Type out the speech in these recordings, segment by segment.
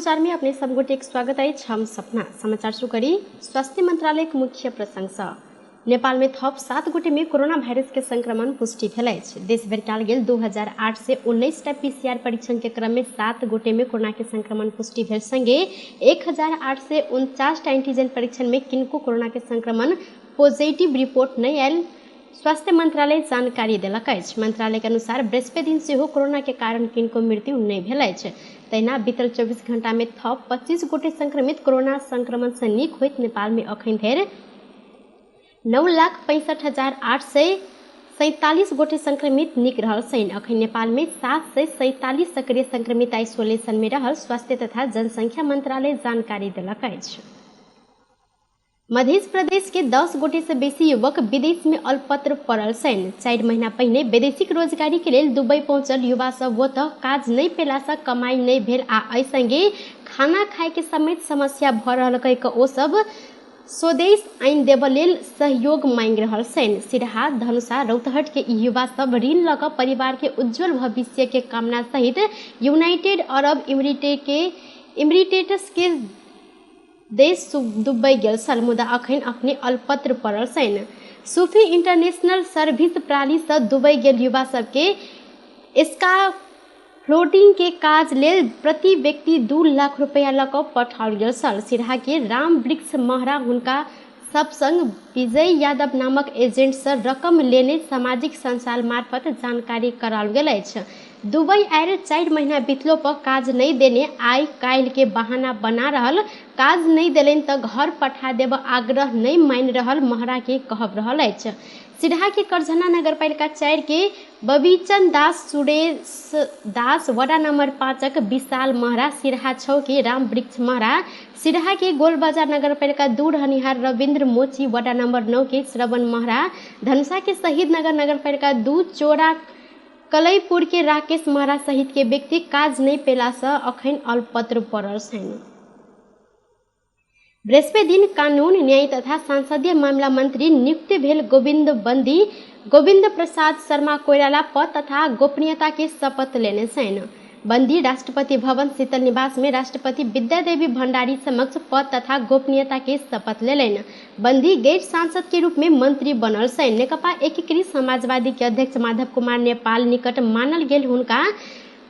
समाचार में अपने सबगोटे स्वागत है। हम सपना समाचार शुरू करी। स्वास्थ्य मंत्रालय के मुख्य प्रशंसा नेपाल में थप 7 गोटे में कोरोना वायरस के संक्रमण पुष्टि भेल। देश भर कल गेल 2008 से 19 टा PCR परीक्षण के क्रम में 7 गोटे में कोरोना के संक्रमण पुष्टि भेल संगे 1008 से 49 टा एंटीजन परीक्षण में किनको कोरोना के संक्रमण पॉजिटिव रिपोर्ट नहीं आयल स्वास्थ्य मंत्रालय जानकारी देलक। मंत्रालय के अनुसार बृहस्पति दिन से कोरोना के कारण किनको मृत्यु नहीं भेल। तहिना बीतल 24 घंटा में थप 25 गोटे संक्रमित कोरोना संक्रमण से नीक होइत नेपाल में अखन धरि 9,65,847 गोटे संक्रमित नीक रहल छन्। अखन नेपाल में 747 सक्रिय संक्रमित आइसोलेशन में रहल स्वास्थ्य तथा जनसंख्या मंत्रालय जानकारी देलक अछि। मध्य प्रदेश के 10 गोटे से बेसी युवक विदेश में अल्पत्र पड़ल छन्। 4 महीना पहिने वैदेशिक रोजगारी के लेल दुबई पहुंचल युवा सब ओतऽ काज नहीं पेला से कमाई नहीं भेल आ एहि संगे खाना खाए के समेत समस्या भ रहल कहि ओ सब स्वदेश आइन देब लेल सहयोग मांग रहल छन्। सिरहा, धनुषा, रौतहट के युवा सब ऋण लऽ कऽ परिवार के उज्जवल भविष्य के कामना सहित यूनाइटेड अरब इमिरेट्स के देश दुबई गेल छल, मुदा अखन अपने अल्पत्र पड़ल छन्। सूफी इंटरनेशनल सर्विस प्रणाली से दुबई गेल युवा सबके इसका फ्लोटिंग के काज लेल प्रति व्यक्ति 2 लाख रुपया लऽ कऽ पठाओल गेल छल। सिरहा के राम वृक्ष महरा हुनका सब संग विजय यादव नामक एजेंट से रकम लेने सामाजिक संसार मार्फत जानकारी कराओल गेल अछि। दुबई आएर 4 महीना बीतलो पर काज नहीं देने आइ काल्हि के बहाना बना रहल, काज नहीं देलन तऽ घर पठा देब आग्रह नहीं मान रहल महरा के कहब रहल अछि। सिरहा के करझना नगरपालिका 4 के बबीचन दास सुरेश दास, वडा नंबर 5 विशाल महरा, सिरहा 6 के राम वृक्ष महरा, सिरहा के गोलबाजार नगरपालिका 2 रहनिहार रविंद्र मोची, वडा नंबर 9 के श्रवण महरा, धनुषा के शहीद नगर नगरपालिका 2 चोरा कलईपुर के राकेश महरा सहित के व्यक्ति काज नहीं पेला से अखन अल्पत्र पड़ल छन्। बृहस्पति दिन कानून न्याय तथा संसदीय मामला मंत्री नियुक्त भेल गोविंद प्रसाद शर्मा कोइराला पद तथा गोपनीयता के शपथ लेने छन्। बंदी राष्ट्रपति भवन शीतल निवास में राष्ट्रपति विद्यादेवी भंडारी समक्ष पद तथा गोपनीयता के शपथ लेलनि। बंदी गैर सांसद के रूप में मंत्री बनल छन्। नेकपा एकीकृत समाजवादी के अध्यक्ष माधव कुमार नेपाल निकट मानल गेल हुनका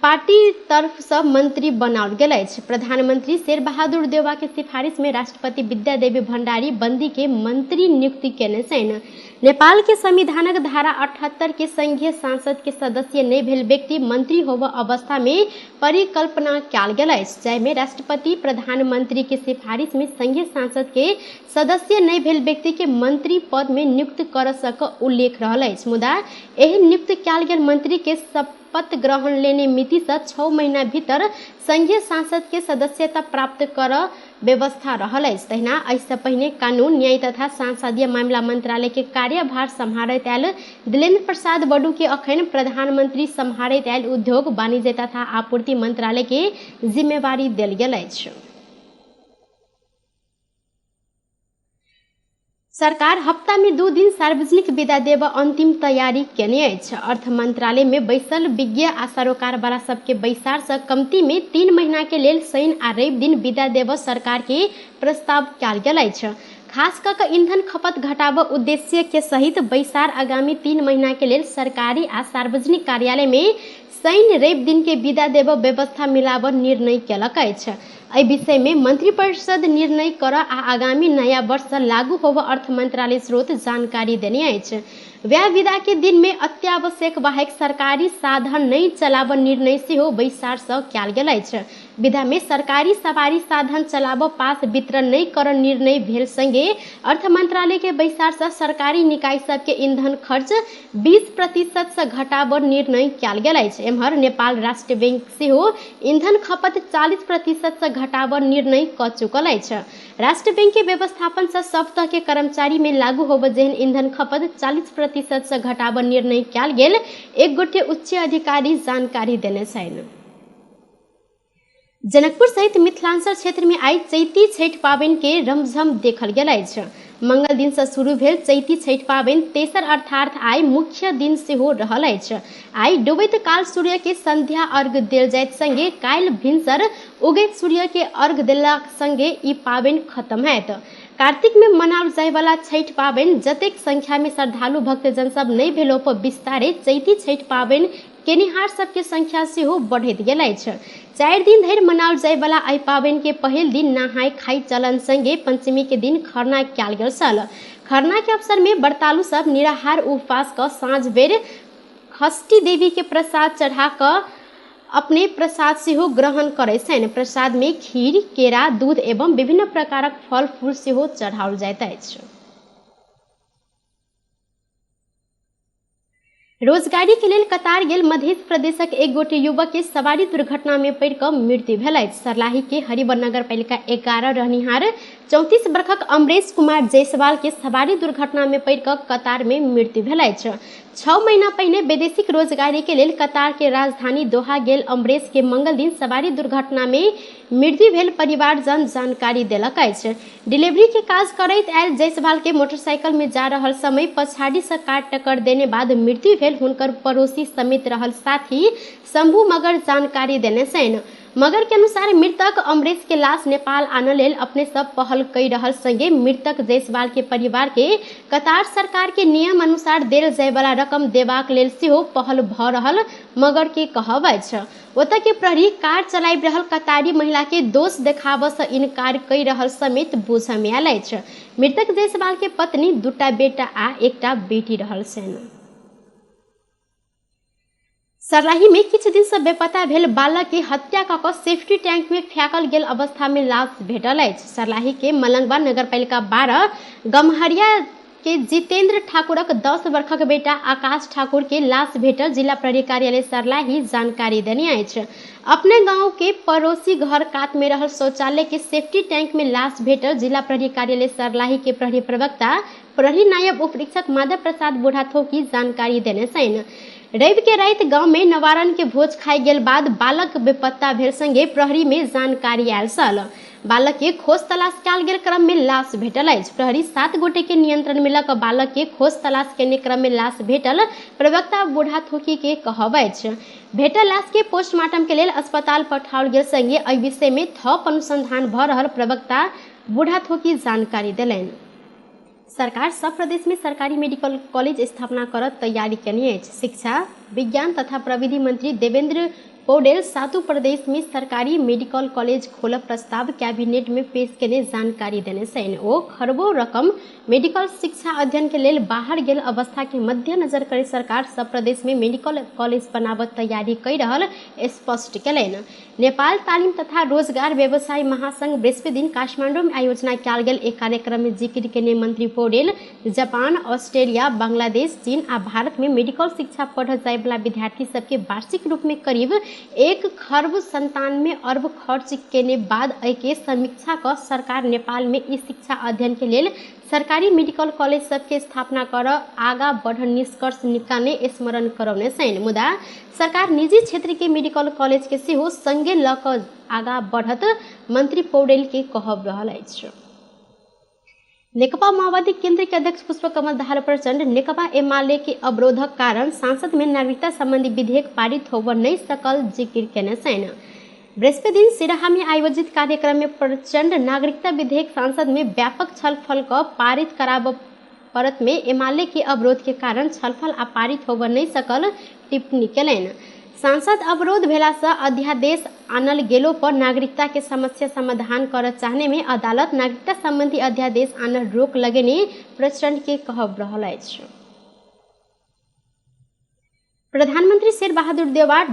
पार्टी तरफ से मंत्री बनाओल गेल अछि। प्रधानमंत्री शेर बहादुर देउवा के सिफारिश में राष्ट्रपति विद्यादेवी भंडारी बंदी के मंत्री नियुक्ति केने छन्। नेपाल के संविधानक धारा 78 के संघीय संसद के सदस्य नहीं भेल व्यक्ति मंत्री होब अवस्था में परिकल्पना कयल गेल अछि, जाहिमे राष्ट्रपति प्रधानमंत्री के सिफारिश में संघीय संसद के सदस्य नहीं भेल व्यक्ति के मंत्री पद में नियुक्त कर सक उल्लेख रहल अछि। मुदा एहि नियुक्त कयल गेल मंत्री के शपथ ग्रहण लेने मिति से 6 महीना भीतर संघीय संसद के सदस्यता प्राप्त कर व्यवस्था रहल अछि। तहिना एहिसँ पहिने कानून न्याय तथा संसदीय मामला मंत्रालय के कार्यभार सम्हारैत आयल दिलेन्द्र प्रसाद बड़ू के अखन प्रधानमंत्री सम्हारैत आयल उद्योग वाणिज्य तथा आपूर्ति मंत्रालय के जिम्मेवारी देल गेल अछि। सरकार हफ्ता में 2 दिन सार्वजनिक विदा देब अंतिम तैयारी केने अछि। अर्थ मंत्रालय में बैसल विज्ञ आ सरोकार वाला सबके बैसार से कमती में 3 महीना के लेल शनि आ रवि दिन विदा देब सरकार के प्रस्ताव कयल गेल अछि। खास कऽ ईंधन खपत घटाब उद्देश्य के सहित बैसार आगामी 3 महीना के लेल सरकारी आ सार्वजनिक कार्यालय में शनि रवि दिन के विदा देब व्यवस्था मिलाब निर्णय केलक अछि। एहि विषय में मंत्रिपरिषद निर्णय कर आ आगामी नया वर्ष से लागू होब अर्थ मंत्रालय स्रोत जानकारी देने अछि। व्यय विदा के दिन में अत्यावश्यक बाहेक सरकारी साधन नहीं चलाब निर्णय सेहो बैसार से कयल गेल अछि। विदा में सरकारी सवारी साधन चलाब पास वितरण नहीं कर निर्णय भेल संगे अर्थ मंत्रालय के बैसार से सरकारी निकाय सब के ईंधन खर्च 20% से घटाब निर्णय कयल गेल अछि। एम्हर नेपाल राष्ट्र बैंक सेहो ईंधन खपत 40% से घटाब निर्णय क चुकल अछि। राष्ट्र बैंक के व्यवस्थापन से सप्ताह के कर्मचारी में लागू होब जेहन ईंधन खपत 40% से घटाब निर्णय कयल गेल एक गोटे उच्च अधिकारी जानकारी देने छथि। जनकपुर सहित मिथिलांचल क्षेत्र में आई चैती छठ पावनि के रमझम देखल गेल अछि। मंगल दिन से शुरू भेल चैती छठि पाबनि तेसर अर्थात आइ मुख्य दिन सेहो रहल अछि। आइ डूबैत काल सूर्य के संध्या अर्घ्य देल जाइत संगे काल्हि भिनसर उगैत सूर्य के अर्घ्य देलाक संगे ई पाबनि खत्म हैत। कार्तिक में मनाओल जाय वाला छठि पाबनि जतेक संख्या में श्रद्धालु भक्तजन सब नहीं भेलो पर विस्तारे चैती छठि पाबनि केनिहार सबके संख्या सेहो बढ़ैत गेल अछि। 4 दिन धरि मनाओल जाय वाला एहि पाबनि के पहिल दिन नहाय खाय चलन संगे पंचमी के दिन खरना कयल गेल छल। खरना के अवसर में व्रतालु सब निराहार उपवास क साँझ बेर षष्ठी देवी के प्रसाद चढ़ा क अपने प्रसाद सेहो ग्रहण करे छनि। प्रसाद में खीर, केरा, दूध एवं विभिन्न प्रकारक फल फूल सेहो चढ़ाओल जाइत अछि। रोजगारी के लेल कतार गेल मध्य प्रदेशक एक गोटे युवक के सवारी दुर्घटना में पड़ि क मृत्यु भेल अछि। सर्लाही के हरिबर नगर पालिका 11 रहनिहार 34 वर्षक अमरेश कुमार जायसवाल के सवारी दुर्घटना में पड़ि क कतार में मृत्यु भेल अछि। 6 महीना पहिने वैदेशिक रोजगारी के लेल कतार के राजधानी दोहा गेल अमरेश के मंगल दिन सवारी दुर्घटना में मृत्यु भेल परिवारजन जानकारी देलक अछि। डिलीवरी के काज करैत आयल जायसवाल के मोटरसाइकिल में जा रहल समय पछाड़ी से कार टक्कर देने बाद मृत्यु भेल। हुनकर पड़ोसी समेत रहल साथी शंभू मगर जानकारी देने छनि। मगर के अनुसार मृतक अमरेश के लाश नेपाल आनय लेल अपने सब पहल कई रहल संगे मृतक जायसवाल के परिवार के कतार सरकार के नियम अनुसार देल जाय वाला रकम देबाक लेल सेहो पहल भ रहल मगर के कहब अछि। ओतय के प्रहरी कार चलाबि रहल कतारी महिला के दोष देखाबऽ से इनकार कई रहल समेत बुझऽ में आयल अछि। मृतक जायसवाल के पत्नी 2टा बेटा आ 1टा बेटी रहल छनि। सर्लाही में किछु दिन से बेपता भेल बालक के हत्या कऽ कऽ सेफ्टी टैंक में फेंकल गेल अवस्था में लाश भेटल अछि। सर्लाही के मलंगवा नगरपालिका 12 गम्हरिया के जितेंद्र ठाकुरक 10 वर्षक बेटा आकाश ठाकुर के लाश भेटल जिला प्रहरी कार्यालय सर्लाही जानकारी देने अछि। अपने गांव के पड़ोसी घर कात में रहल शौचालय के सेफ्टी टैंक में लाश भेटल जिला प्रहरी कार्यालय सर्लाही के प्रहरी प्रवक्ता प्रहरी नायब उपरीक्षक माधव प्रसाद बुढ़ाथोकी जानकारी देने छनि। रवि के राति गांव में नवारण के भोज खाई गेल बाद बालक बेपत्ता भेल संगे प्रहरी में जानकारी आयल छल। बालक के खोज तलाश कयल गेल क्रम में लाश भेटल अछि। प्रहरी 7 गोटे के नियंत्रण में लऽ बालक के खोज तलाश केने क्रम में लाश भेटल प्रवक्ता बुढ़ाथोकी के कहब अछि। भेटल लाश के पोस्टमार्टम के लेल अस्पताल पठाओल गेल संगे एहि विषय में थप अनुसंधान भ रहल प्रवक्ता बुढ़ाथोकी जानकारी देलनि। सरकार सब प्रदेश में सरकारी मेडिकल कॉलेज स्थापना करत तैयारी केने अछि। शिक्षा विज्ञान तथा प्रविधि मंत्री देवेंद्र पौडेल 7 प्रदेश में सरकारी मेडिकल कॉलेज खोलब प्रस्ताव कैबिनेट में पेश केने जानकारी देने छनि। ओ खरबों रकम मेडिकल शिक्षा अध्ययन के लेल बाहर गेल अवस्था के मद्देनजर करे सरकार सब प्रदेश में मेडिकल कॉलेज बनाबत तैयारी कई रहल स्पष्ट केलनि। नेपाल तालीम तथा रोजगार व्यवसाय महासंघ बृहस्पति दिन काठमांडू में आयोजना कयल गेल एक कार्यक्रम में जिक्र केने मंत्री पौडेल जापान, ऑस्ट्रेलिया, बांग्लादेश, चीन आ भारत में मेडिकल शिक्षा पढ़ जाय वाला विद्यार्थी सबके वार्षिक रूप में करीब 1 खरब 97 अरब खर्च केने बाद एके समीक्षा क सरकार नेपाल में ई शिक्षा अध्ययन के लेल सरकारी मेडिकल कॉलेज सबके स्थापना कर आगा बढ़ निष्कर्ष निकालने स्मरण करौने छनि। मुदा सरकार निजी क्षेत्र के मेडिकल कॉलेज के सेहो संगे ल क आगा बढ़त मंत्री पौडेल के कहब रहल अछि। नेकपा माओवादी केंद्र के अध्यक्ष पुष्पकमल दाहाल प्रचंड नेकपा एमाले के अवरोधक कारण संसद में नागरिकता संबंधी विधेयक पारित होबऽ नहीं सकल जिक्र केने छनि। बृहस्पति दिन सिराहा में आयोजित कार्यक्रम में प्रचंड नागरिकता विधेयक संसद में व्यापक छलफल क पारित कराबऽ परत में एमाले के अवरोध के कारण छलफल आ पारित होबऽ नहीं सकल टिप्पणी केलनि। सांसद अवरोध भेला से अध्यादेश आनल गेलो पर नागरिकता के समस्या समाधान कर चाहने में अदालत नागरिकता संबंधी अध्यादेश आनल रोक लगेने प्रचंड के कहब रहल अछि। प्रधानमंत्री शेर बहादुर देवा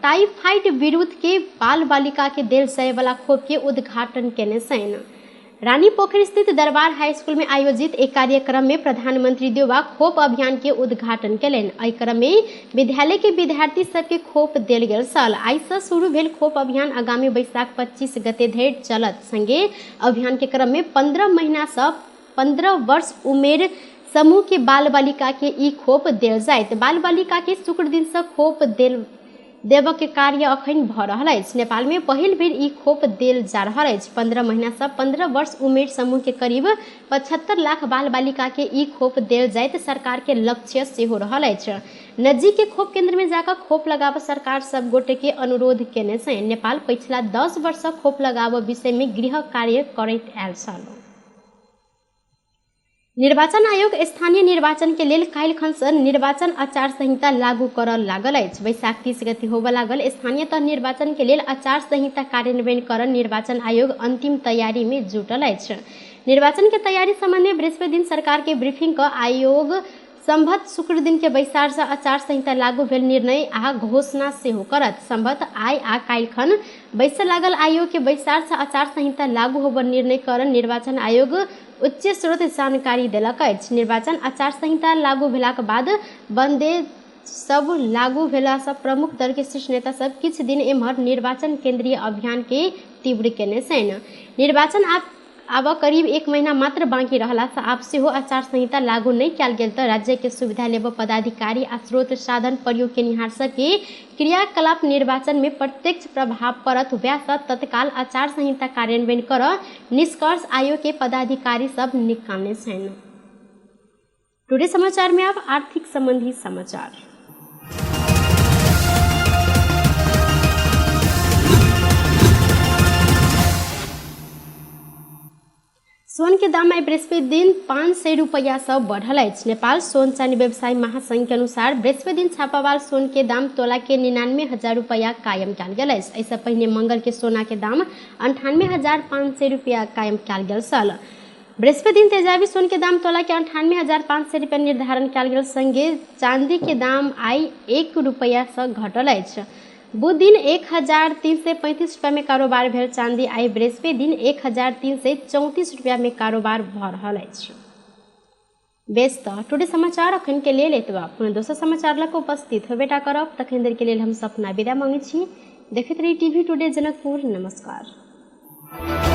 टाइफाइड विरुद्ध के बाल बालिका के देल जाय वाला खोप के उद्घाटन केने छनि। रानी पोखरी स्थित दरबार हाई स्कूल में आयोजित एक कार्यक्रम में प्रधानमंत्री देवा खोप अभियान के उद्घाटन केलनि। एहि क्रम में विद्यालय के विद्यार्थी सबके खोप देल गेल छल। आइ से शुरू भेल खोप अभियान आगामी बैसाख 25 गते धरि चलत। संगे अभियान के क्रम में 15 महीना से 15 वर्ष उमेर समूह के बाल बालिका के ई खोप देल जायत। बाल बालिका के शुक्र दिन से खोप देल देबक कार्य अखन भऽ रहल अछि। नेपाल में पहिल बेर ई खोप देल जा रहल अछि। 15 महीना से 15 वर्ष उमेर समूह के करीब 75 लाख बाल बालिका के ई खोप देल जाइत सरकार के लक्ष्य सेहो रहल अछि। नजदीक के खोप केंद्र में जाकर खोप लगाब सरकार सब गोटे के अनुरोध केने छै। नेपाल पिछला 10 वर्ष से खोप लगाब विषय में गृह कार्य करैत आयल छल। निर्वाचन आयोग स्थानीय निर्वाचन के लेल काल्हि से निर्वाचन आचार संहिता लागू करऽ लागल अछि। बैसाख 30 गते होबय लागल स्थानीय निर्वाचन के लेल आचार संहिता कार्यान्वयन करऽ निर्वाचन आयोग अंतिम तैयारी में जुटल अछि। निर्वाचन के तैयारी संबंध में बृहस्पति दिन सरकार के ब्रीफिंग क आयोग संभत शुक्र दिन के बैसार से आचार संहिता लागू भेल निर्णय आ घोषणा सेहो करत। संभत आइ आ काल्हिखन बैसऽ लागल आयोग के बैसार से आचार संहिता लागू होबऽ निर्णय करऽ निर्वाचन आयोग उच्च स्रोत जानकारी देलक अछि। निर्वाचन आचार संहिता लागू भेलाक बाद बंदे सब लागू भेला से प्रमुख दल के शीर्ष नेता सब किछु दिन एम्हर निर्वाचन केंद्रीय अभियान के तीव्र केने छनि। निर्वाचन आब करीब 1 महीना मात्र बाकी रहला से आब सेहो आचार संहिता लागू नहीं कयल गेल तऽ राज्य के सुविधा लेबऽ पदाधिकारी आ स्रोत साधन प्रयोग केनिहार सबके क्रियाकलाप निर्वाचन में प्रत्यक्ष प्रभाव पड़त। वैह तत्काल आचार संहिता कार्यान्वयन करऽ निष्कर्ष आयोग के पदाधिकारी सब निकालने छनि। टुडे समाचार में अब आर्थिक संबंधी समाचार। सोन के दाम आई बृहस्पति दिन 500 रुपया से बढ़ल अछि। नेपाल सोन चांदी व्यवसायी महासंघ के अनुसार बृहस्पति दिन छापामार सोन के दाम तोला के 99,000 रुपया कायम कयल गेल अछि। ऐसे पहिने मंगल के सोना के दाम 98,500 रुपया कायम कयल गेल छल। बृहस्पति दिन तेजाबी सोन के दाम तोला के 98,500 रुपया निर्धारण कयल गेल। संगे चांदी के दाम आई 1 रुपया से घटल अछि। बुध दिन 1,335 रुपया में कारोबार भेल। चांदी आई बृहस्पति दिन 1,334 रुपया में कारोबार भऽ रहल अछि। बेस तऽ टुडे समाचार अखन के लेल एतबा। पुनः दोसर समाचार लऽ कऽ उपस्थित होबेटा करब। तखन देर के लेल हम सपना विदा मांगै छी। देखैत रही टीवी टुडे जनकपुर। नमस्कार।